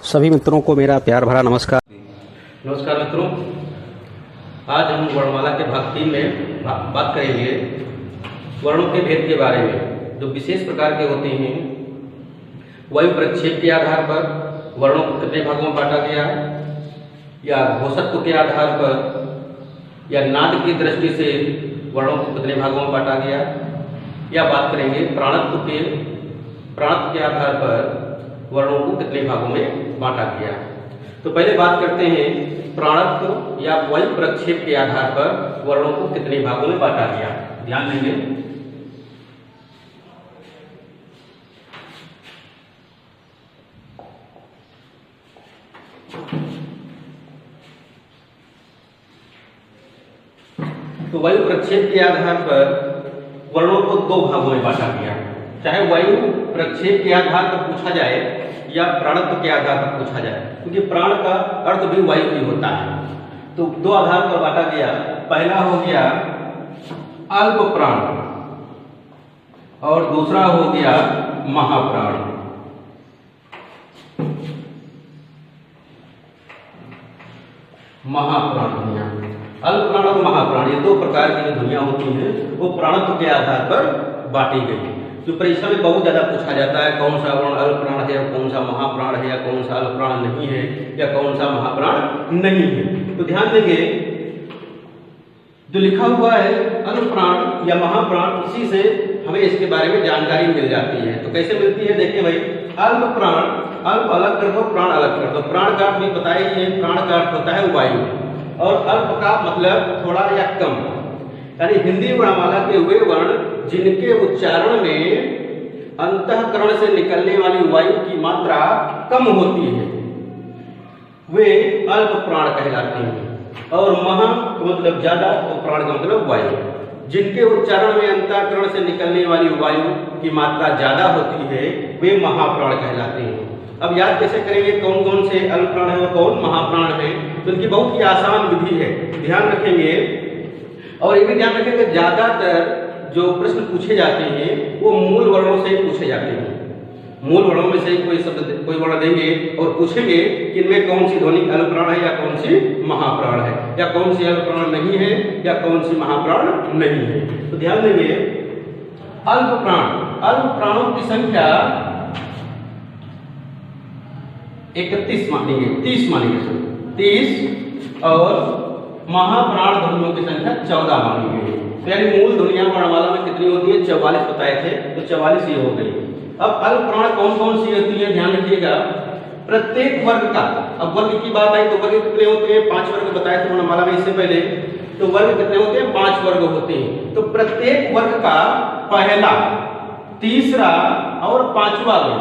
सभी मित्रों को मेरा प्यार भरा नमस्कार। नमस्कार मित्रों, आज हम वर्णमाला के भाग 3 में बात करेंगे वर्णों के भेद के बारे में, जो विशेष प्रकार के होते हैं। वायु प्रक्षेप के आधार पर वर्णों को कितने भागों में बांटा गया, या घोषत्व के आधार पर या नाद की दृष्टि से वर्णों को कितने भागों में बांटा गया, या बात करेंगे प्राणत्व के आधार पर वर्णों को कितने भागों में बांटा गया। तो पहले बात करते हैं प्राणत्व या वायु प्रक्षेप के आधार पर वर्णों को कितने भागों में बांटा गया। ध्यान देंगे, तो वायु प्रक्षेप के आधार पर वर्णों को 2 भागों में बांटा गया। चाहे वायु प्रक्षेप के आधार पर पूछा जाए या प्राणत्व के आधार पर पूछा जाए, क्योंकि प्राण का अर्थ भी वायु ही होता है। तो 2 आधार पर बांटा गया। पहला हो गया अल्प प्राण और दूसरा हो गया महाप्राण। महाप्राण दुनिया, अल्प प्राण और महाप्राण, ये 2 प्रकार की जो दुनिया होती है वो प्राणत्व के आधार पर बांटी गई। जो परीक्षा में बहुत ज्यादा पूछा जाता है, कौन सा वर्ण अल्प प्राण है, कौन सा महाप्राण है, या कौन सा अल्प प्राण नहीं है, या कौन सा महाप्राण नहीं है। तो ध्यान देंगे, जो लिखा हुआ है अल्प प्राण या महाप्राण, इसी से हमें इसके बारे में जानकारी मिल जाती है। तो कैसे मिलती है, देखिए भाई, अल्प प्राण, अल्प अलग कर दो, प्राण अलग कर दो। प्राण का अर्थ भी बताइए, प्राण का अर्थ होता है वायु, और अल्प का मतलब थोड़ा या कम, यानी हिंदी वर्णमाला के वे वर्ण जिनके उच्चारण में अंतःकरण से निकलने वाली वायु की मात्रा कम होती है, वे अल्प प्राण कहलाते हैं। और महा मतलब ज्यादा, तो प्राण का मतलब वायु। जिनके उच्चारण में अंतःकरण से निकलने वाली वायु की मात्रा ज्यादा होती है, वे महाप्राण कहलाते हैं। अब याद कैसे करेंगे कौन कौन से अल्प प्राण है और कौन महाप्राण है, तो इनकी बहुत ही आसान विधि है, ध्यान रखेंगे। और ये भी ध्यान रखेंगे, ज्यादातर जो प्रश्न पूछे जाते हैं वो मूल वर्णों से पूछे जाते हैं। मूल वर्णों में से कोई शब्द, कोई वर्ण देंगे और पूछेंगे कि इनमें कौन सी ध्वनि अल्प प्राण है या कौन सी महाप्राण है, या कौन सी अल्प प्राण नहीं है या कौन सी महाप्राण नहीं है। तो ध्यान देंगे, अल्प प्राणों की संख्या 31 मानेंगे, 30 मानेंगे, 30, और महाप्राण ध्वनियों की संख्या 14 मानी गई। तो यानी मूल ध्वनियां वर्णमाला में कितनी होती है, 44 बताए थे, तो 44 ये हो गई। अब अल्प प्राण कौन कौन सी होती है, ध्यान रखिएगा। प्रत्येक वर्ग का, अब वर्ग की बात आई तो वर्ग कितने होते हैं, 5 वर्ग बताए थे वर्णमाला में इससे पहले। तो वर्ग कितने होते हैं, 5 वर्ग होते हैं। तो प्रत्येक वर्ग का पहला, तीसरा और 5वां वर्ण,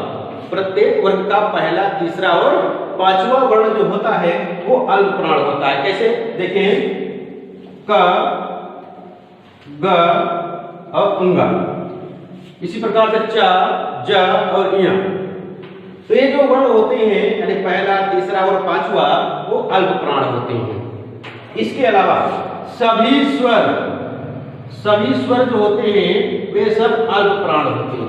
प्रत्येक वर्ग का पहला, तीसरा और 5वां वर्ण जो होता है वो अल्प प्राण होता है। कैसे देखें, क, ग और अंगा, इसी प्रकार से च, ज और य। तो ये जो वर्ण होते हैं, यानी पहला, तीसरा और 5वां, वो अल्प प्राण होते हैं। इसके अलावा सभी स्वर जो होते हैं वे सब अल्प प्राण होते हैं।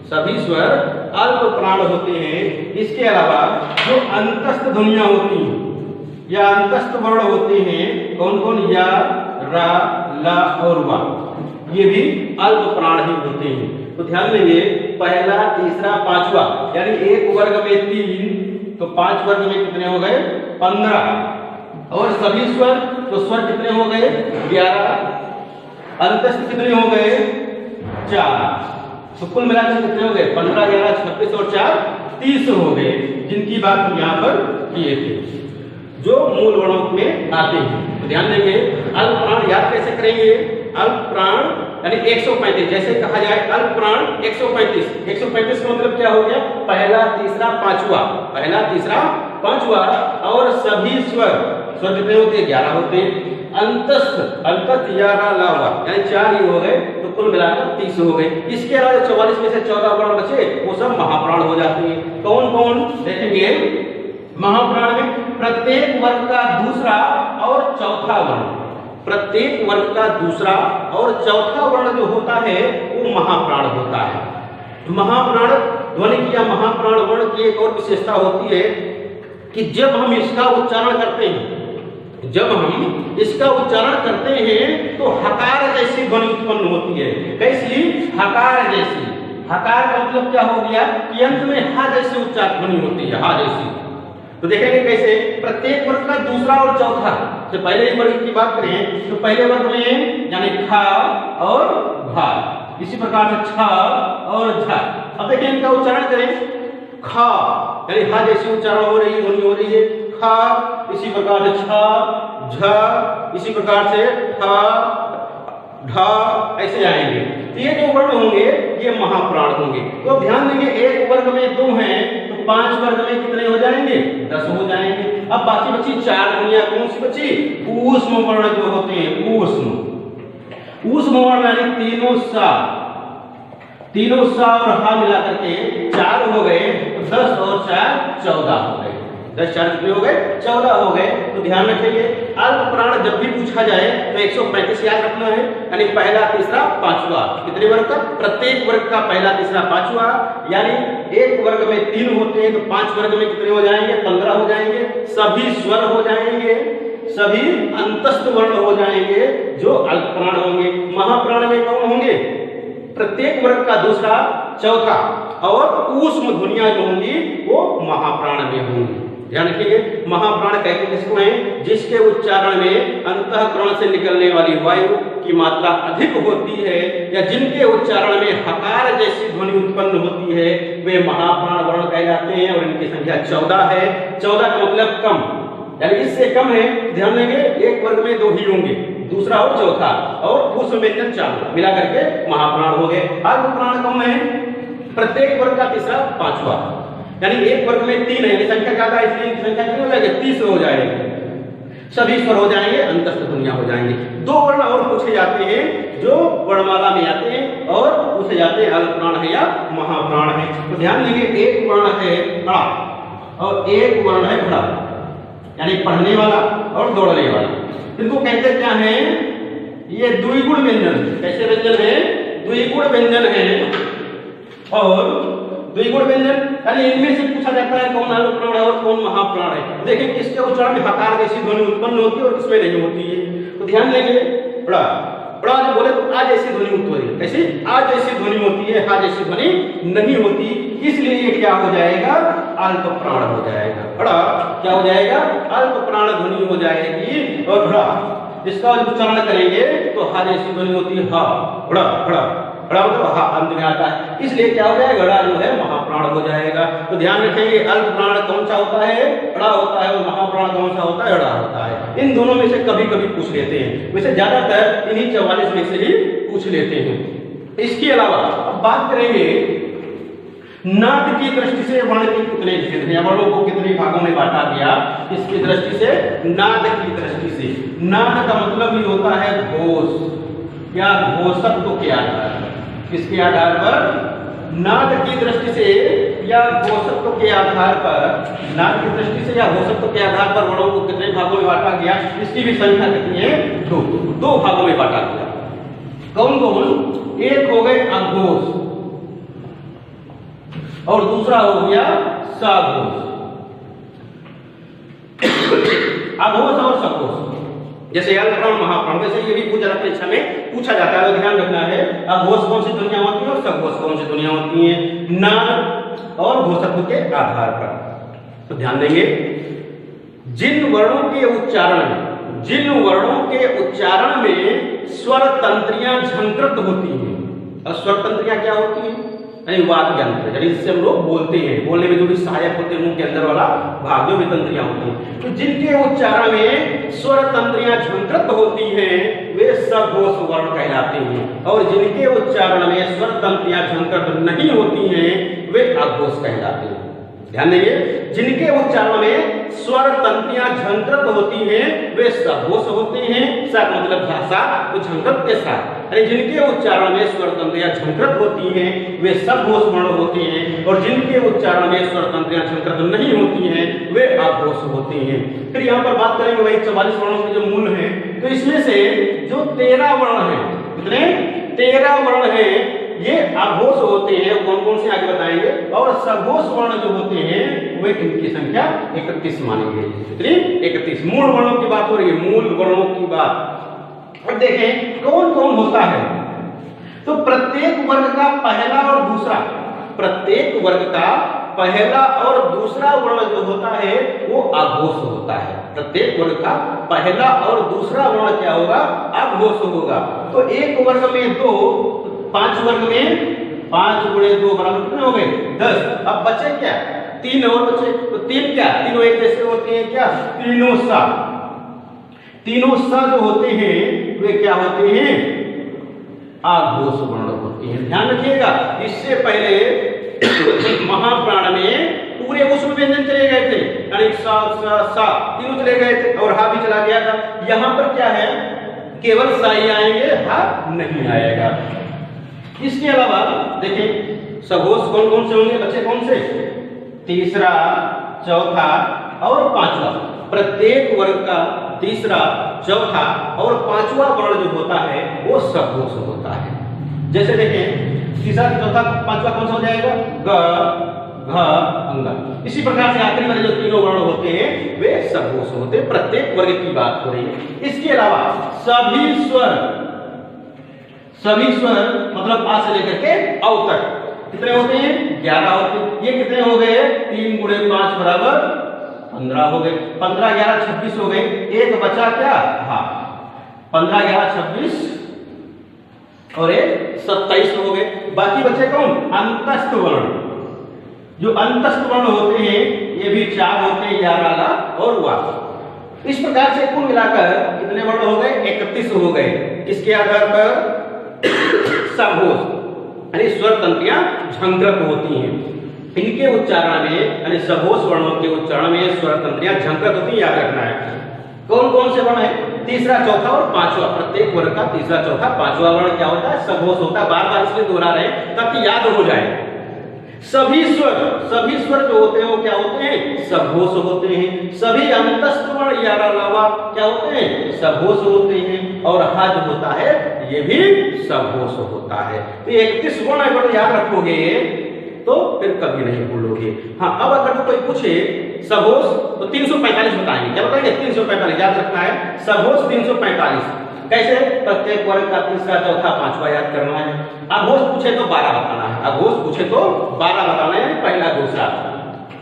सभी स्वर अल्प प्राण होते हैं। इसके अलावा जो अंतस्थ ध्वनियां होती हैं या अंतस्थ वर्ण होते हैं, कौन कौन, या, रा, ला और वा, ये भी अल्प प्राण ही होते हैं। तो ध्यान देंगे, पहला, तीसरा, 5वां, यानी एक वर्ग में 3, तो 5 वर्ग में कितने हो गए, 15। और सभी स्वर, तो स्वर कितने हो गए, 11। अंतस्थ कितने हो गए, 4। तो कुल मिलाकर कितने हो गए, 15, 11, 26 और 4, 30 हो गए, जिनकी बात हम यहाँ पर किए थे, जो मूल वर्णों में आते हैं। तो ध्यान देंगे, अल्प प्राण याद कैसे करेंगे, अल्प प्राण यानी 135, जैसे कहा जाए अल्प प्राण 135, 135 का मतलब क्या हो गया, पहला, तीसरा, 5वां, पहला, तीसरा, 5वां। और सभी स्वर कितने होते हैं, 11 होते हैं। अंतस्थ या, रा, ला, वा, यानी 4 ही हो गए, तो कुल मिलाकर 30 हो गए। इसके अलावा 44 में से 14 वर्ण बचे, वो सब महाप्राण हो जाते हैं। कौन कौन देखेंगे, महाप्राण में प्रत्येक वर्ग का दूसरा और चौथा वर्ण, प्रत्येक वर्ग का दूसरा और चौथा वर्ण जो होता है वो महाप्राण होता है। महाप्राण ध्वनि की या महाप्राण वर्ण की एक और विशेषता होती है कि जब हम इसका उच्चारण करते हैं, जब हम इसका उच्चारण करते हैं तो हकार जैसी ध्वनि उत्पन्न होती है। कैसी? हकार जैसी। हकार का मतलब क्या हो गया कि अंत में हा जैसी उच्चार ध्वनि होती है, हा जैसी। तो देखेंगे कैसे प्रत्येक वर्ग का दूसरा और चौथा। तो पहले वर्ग की बात करें तो पहले वर्ग में यानी खा और घा, इसी प्रकार से छ और झ। अब देखिए इनका उच्चारण करें, खा यानी हा जैसी उच्चारण हो रही है, ध्वनि हो रही है, खा, इसी प्रकार से छ, झ, इसी प्रकार से ठ, ढ, ऐसे आएंगे। तो ये जो वर्ण होंगे ये महाप्राण होंगे। तो ध्यान देंगे एक वर्ग में 2 हैं तो 5 वर्ग में कितने हो जाएंगे? 10 हो जाएंगे। अब बाकी बची 4 ध्वनियां, कौन सी बची? ऊष्म वर्ण जो होते हैं, ऊष्म वर्ण यानी तीनों सा और हा मिला करके 4 हो गए तो 10 और 4 14 हो गए। 10 4 कितने हो गए? 14 हो गए। तो ध्यान रखेंगे अल्प प्राण जब भी पूछा जाए तो 135 याद रखना है, यानी पहला तीसरा पांचवा। कितने वर्ग का? प्रत्येक वर्ग का पहला तीसरा पांचवा, यानी एक वर्ग में 3 होते हैं तो 5 वर्ग में कितने हो जाएंगे? 15 हो जाएंगे। सभी स्वर हो जाएंगे, सभी अंतस्थ वर्ण हो जाएंगे जो अल्प प्राण होंगे। महाप्राण में कौन होंगे? प्रत्येक वर्ग का दूसरा चौथा और ऊष्म ध्वनियां जो होंगी वो महाप्राण में होंगी। ध्यान रखिए महाप्राण कहते किसको हैं? जिसके उच्चारण में अंतःकरण से निकलने वाली वायु की मात्रा अधिक होती है या जिनके उच्चारण में हकार जैसी ध्वनि उत्पन्न होती है वे महाप्राण वर्ण कहलाते हैं और इनकी संख्या 14 है। 14 का मतलब कम, यानी इससे कम है। ध्यान देंगे एक वर्ग में 2 ही होंगे, दूसरा और चौथा, और ऊष्म व्यंजन 4 मिला करके महाप्राण हो गए। अल्प प्राण कौन है? प्रत्येक वर्ग का तीसरा पांचवा, यानी एक वर्ग में 3 है, संख्या ज्यादा है इसलिए इनकी संख्या कितनी हो जाएगी? 30 हो जाएगी। सभी स्वर हो जाएंगे, अंतस्थ ध्वनियां हो जाएंगी। 2 वर्ण और पूछे जाते हैं जो वर्णमाला में आते हैं और पूछे जाते हैं अल्प प्राण है या महाप्राण है। तो ध्यान देंगे एक वर्ण है अड़ा और एक वर्ण है भड़ा, यानी पढ़ने वाला और दौड़ने वाला। इनको कहते क्या है? ये द्विगुण व्यंजन। कैसे व्यंजन है? द्विगुण व्यंजन है। और द्विगुण व्यंजन यानी इनमें से पूछा जाता है कौन अल्प प्राण है और कौन महाप्राण है। देखिए किसके उच्चारण में हकार जैसी ध्वनि उत्पन्न होती है और किसमें नहीं होती है। तो ध्यान देंगे बड़ा बड़ा जब बोले तो आ जैसी ध्वनि उत्पन्न होती है, कैसी? आ जैसी ध्वनि होती है, हा जैसी ध्वनि नहीं होती, इसलिए ये क्या हो जाएगा? अल्प प्राण हो जाएगा। बड़ा क्या हो जाएगा? अल्प प्राण ध्वनि हो जाएगी। और बड़ा इसका उच्चारण करेंगे तो हा जैसी ध्वनि होती है, हा, बड़ा बड़ा बड़ा मतलब हा अंत में आता है, इसलिए क्या हो जाएगा? बड़ा जो है महाप्राण हो जाएगा। तो ध्यान रखेंगे अल्प प्राण कौन सा होता है? बड़ा होता है, और महाप्राण कौन सा होता है? बड़ा होता है। इन दोनों में से कभी कभी पूछ लेते हैं, वैसे ज्यादातर इन्हीं 44 में से ही पूछ लेते हैं। इसके अलावा अब बात करेंगे नाद की दृष्टि से वर्ण के कितने भेद हैं, वर्णों को कितने भागों में बांटा गया इसकी दृष्टि से। नाद की दृष्टि से नाद का मतलब ही होता है घोष या घोषत्व के आधार पर। किसके आधार पर? नाद की दृष्टि से या घोषत्व के आधार पर, नाद की दृष्टि से या घोषत्व के आधार पर वर्णों को कितने भागों में बांटा गया, इसकी भी संख्या कितनी है? 2 भागों में बांटा गया। कौन कौन? एक हो गए अघोष और दूसरा हो गया सघोष। अघोष और सघोष जैसे अल्प प्राण महाप्राण, वैसे ये भी पूछा परीक्षा में पूछा जाता है, तो ध्यान रखना है अघोष कौन सी ध्वनियां होती है और सघोष कौन सी ध्वनियां होती हैं नाद और घोषत्व के आधार पर। तो ध्यान देंगे जिन वर्णों के उच्चारण में स्वर तंत्रियां झंकृत होती हैं। और स्वर तंत्रियां क्या होती हैं? यानी वाक्य यंत्र, यानी जिससे हम लोग बोलते हैं, बोलने में जो भी सहायक होते हैं मुंह के अंदर वाला भाग जो भी तंत्रियां होती हैं, तो जिनके उच्चारण में स्वर तंत्रियां झंकृत होती हैं वे सघोष वर्ण कहलाते हैं, और जिनके उच्चारण में स्वर तंत्रियां झंकृत नहीं होती हैं वे अघोष कहलाते हैं। ध्यान देंगे जिनके उच्चारण में स्वर तंत्रियां झंकृत होती हैं वे सघोष होते हैं। सा मतलब भाषा तो झंकृत के साथ, यानी जिनके उच्चारण में स्वर तंत्रियां झंकृत होती हैं वे सघोष वर्ण होते हैं, और जिनके उच्चारण में स्वर तंत्रियां झंकृत नहीं होती हैं वे अघोष होते हैं। फिर यहाँ पर बात करेंगे वही 44 वर्णों के जो मूल हैं, तो इसमें से जो 13 वर्ण हैं, कितने? 13 वर्ण हैं, ये अघोष होते हैं, कौन कौन से आगे बताएंगे। और सघोष वर्ण जो होते हैं वे इनकी संख्या 31 मानी गई। कितनी? 31। मूल वर्णों की बात हो रही है, मूल वर्णों की बात। अब देखें कौन कौन होता है। तो प्रत्येक वर्ग का पहला और दूसरा, प्रत्येक वर्ग का पहला और दूसरा वर्ण जो होता है वो अघोष होता है। प्रत्येक वर्ग का पहला और दूसरा वर्ण क्या होगा? अघोष होगा। तो एक वर्ग में 2, 5 वर्ग में 5 गुणे 2 बराबर कितने हो गए? 10। अब बचे क्या? 3 और बचे। तो 3 क्या? तीनों एक जैसे होते हैं क्या? तीनों सा। तीनों सा जो होते हैं वे क्या होते हैं? अघोष वर्ण होते हैं। ध्यान रखिएगा, इससे पहले महाप्राण में पूरे उसमें व्यंजन चले गए थे, यानी सा सा सा तीनों चले गए थे और हा भी चला गया था। यहां पर क्या है? केवल सा ही आएंगे, हा नहीं आएगा। इसके अलावा देखें सघोष कौन कौन से होंगे बच्चे? कौन से? तीसरा, चौथा और पांचवा। प्रत्येक वर्ग का तीसरा, चौथा और पांचवा वर्ण जो होता है वो सघोष होता है। जैसे देखें तीसरा, चौथा, पांचवा कौन सा हो जाएगा? ग, घ, अंग। इसी प्रकार से आखिरी वाले जो तीनों वर्ण होते हैं वे सघोष होते हैं। प्रत्येक वर्ग की बात हो रही है। इसके अलावा सभी स्वर, सभी स्वर मतलब आ से लेकर के औ तक कितने होते हैं? 11 होते हैं। ये कितने हो गए? 3 गुणे 5 बराबर 15 हो गए। 15 11 26 हो गए। एक बचा क्या? हाँ, 15 11 26 और एक 27 हो गए। बाकी बचे कौन? अंतस्थ वर्ण। जो अंतस्थ वर्ण होते हैं ये भी 4 होते हैं, 11 ला और वा। इस प्रकार से कुल मिलाकर कितने वर्ण हो गए? 31 हो गए। किसके आधार पर? सघोष, यानी स्वर तंत्रियां झंकृत होती हैं। इनके उच्चारण में यानी सघोष वर्णों के उच्चारण में स्वर तंत्रियां झंकृत होती हैं, याद रखना है। कौन कौन से वर्ण है? तीसरा, चौथा और पांचवा। प्रत्येक वर्ग का तीसरा, चौथा, पांचवा वर्ण क्या होता है? सघोष होता है। बार बार इसलिए दोहरा रहे हैं ताकि याद हो जाए। सभी स्वर, सभी स्वर जो होते हैं वो क्या होते हैं? सघोष होते हैं। सभी अंतस्थ वर्ण या अलावा क्या होते हैं? सघोष होते हैं। और हा जो होता है ये भी सघोष होता है। तो 31 वर्ण अगर याद रखोगे तो फिर कभी नहीं भूलोगे। हाँ, अब अगर कोई पूछे सघोष तो 345 बताएंगे। क्या बताएंगे? 345 याद रखना है। सघोष 345 कैसे? प्रत्येक वर्ग का तीसरा, चौथा, पांचवा याद करना है। अघोष पूछे तो 12 बताना है। अघोष पूछे तो 12 बताना है, पहला, दूसरा,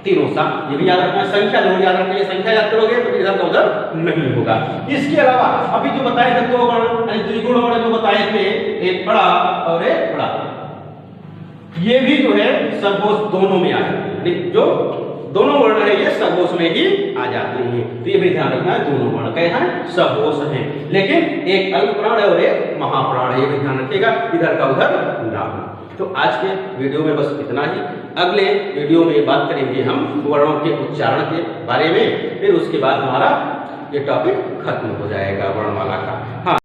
तीनों सा। ये भी याद रखना है। संख्या जरूर याद रखना है। संख्या याद करोगे तो इधर का उधर नहीं होगा। इसके अलावा अभी जो बताए थे 2 वर्ण यानी द्विगुण वर्ण जो बताए थे, एक बड़ा और एक बड़ा, ये भी जो है सघोष दोनों में आ जाते हैं। जो दोनों वर्ण है ये सघोष में ही आ जाते हैं। तो ये भी ध्यान रखना है, दोनों वर्ण क्या है? सघोष हैं। लेकिन एक अल्प प्राण है और एक महाप्राण है, ये भी ध्यान रखिएगा, इधर का उधर ना हो। तो आज के वीडियो में बस इतना ही। अगले वीडियो में बात करेंगे हम वर्णों के उच्चारण के बारे में। फिर उसके बाद हमारा ये टॉपिक खत्म हो जाएगा वर्णमाला का।